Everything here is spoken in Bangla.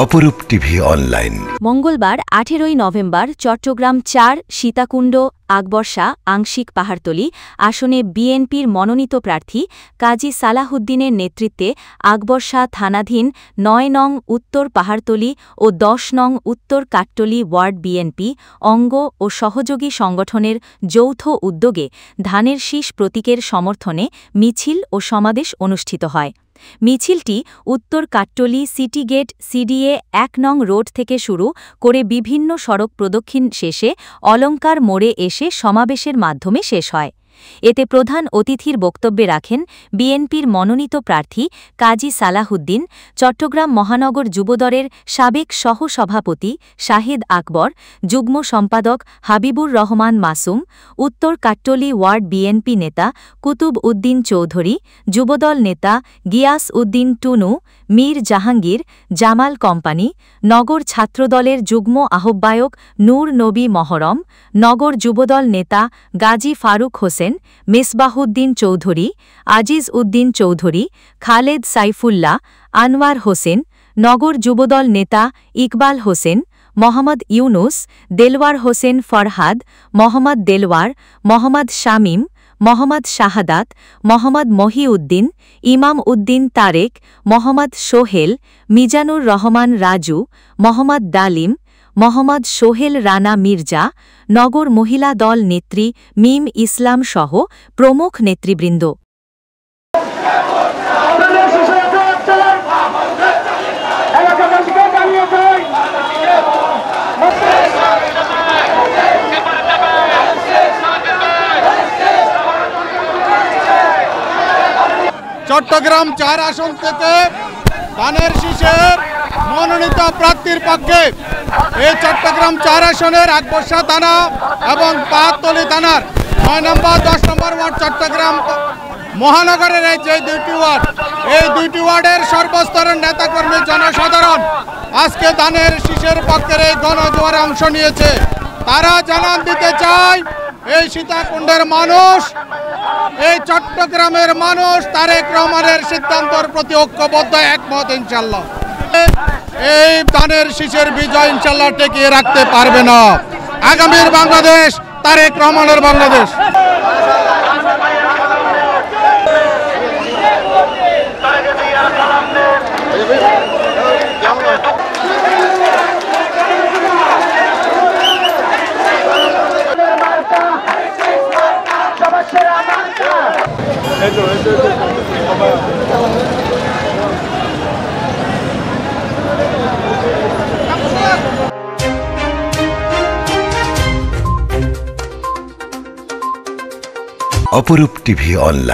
অপরূপ টিভি অনলাইন। মঙ্গলবার 18 নভেম্বর চট্টগ্রাম ৪ সীতাকুণ্ড আকবরশাহ আংশিক পাহাড়তলী আসনে বিএনপির মনোনীত প্রার্থী কাজী সালাহউদ্দিনের নেতৃত্বে আকবরশাহ থানাধীন ৯ নং উত্তর পাহাড়তলী ও ১০ নং উত্তর কাট্টলী ওয়ার্ড বিএনপি অঙ্গ ও সহযোগী সংগঠনের যৌথ উদ্যোগে ধানের শীষ প্রতীকের সমর্থনে মিছিল ও সমাবেশ অনুষ্ঠিত হয়। মিছিলটি উত্তর কাট্টলী সিটি গেট সিডিএ ১ নং রোড থেকে শুরু করে বিভিন্ন সড়ক প্রদক্ষিণ শেষে অলঙ্কার মোড়ে এসে সমাবেশের মাধ্যমে শেষ হয়। এতে প্রধান অতিথির বক্তব্যে রাখেন বিএনপির মনোনীত প্রার্থী কাজী সালাহউদ্দিন, চট্টগ্রাম মহানগর যুবদলের সাবেক সহ-সভাপতি শাহেদ আকবর, যুগ্ম সম্পাদক হাবিবুর রহমান মাসুম, উত্তর কাট্টলী ওয়ার্ড বিএনপি নেতা কুতুব উদ্দিন চৌধুরী, যুবদল নেতা গিয়াস উদ্দিন টুনু, মীর জাহাঙ্গীর, জামাল কোম্পানি, নগর ছাত্রদলের যুগ্ম আহ্বায়ক নূর নবী মহরম, নগর যুবদল নেতা গাজী ফারুক হোসেন, মেসবাহুদ্দিন চৌধুরী, আজিজ উদ্দিন চৌধুরী, খালেদ সাইফুল্লাহ, আনোয়ার হোসেন, নগর যুবদল নেতা ইকবাল হোসেন, মোহাম্মদ ইউনুস, দেলওয়ার হোসেন ফরহাদ, মোহাম্মদ দেলওয়ার, মোহাম্মদ শামীম, মোহাম্মদ শাহাদাত, মোহাম্মদ মহিউদ্দিন, ইমাম উদ্দিন তারেক, মোহাম্মদ সোহেল, মিজানুর রহমান রাজু, মোহাম্মদ ডালিম, মোহাম্মদ সোহেল রানা মির্জা, নগর মহিলা দল নেত্রী মিম ইসলাম সহ প্রমুখ নেতৃবৃন্দ। চট্টগ্রাম ৪ আসন থেকে ধানের শীষের মনোনীত প্রার্থীর পক্ষে এই চট্টগ্রাম ৪ আসনের আকবরশাহ থানা এবং পাহাড়তলী থানার ৯ নম্বর ১০ নম্বর ওয়ার্ড চট্টগ্রাম মহানগরের এই যে দুইটি ওয়ার্ড, এই দুইটি ওয়ার্ডের সর্বস্তরের নেতাকর্মী জনসাধারণ আজকে ধানের শীষের পক্ষের এই গণজোয়ারে অংশ নিয়েছে। তারা জানান দিতে চায় এই সীতাকুণ্ডের মানুষ, এই চট্টগ্রামের মানুষ তারেক রহমানের সিদ্ধান্তের প্রতি ঐক্যবদ্ধ একমত ইনশাল্লাহ। এই ধানের শীষের বিজয় ইনশাল্লাহ টিকিয়ে রাখতে পারবে না আগামীর বাংলাদেশ, তারেক রহমানের বাংলাদেশ। অপরূপ টিভি অনলাইন।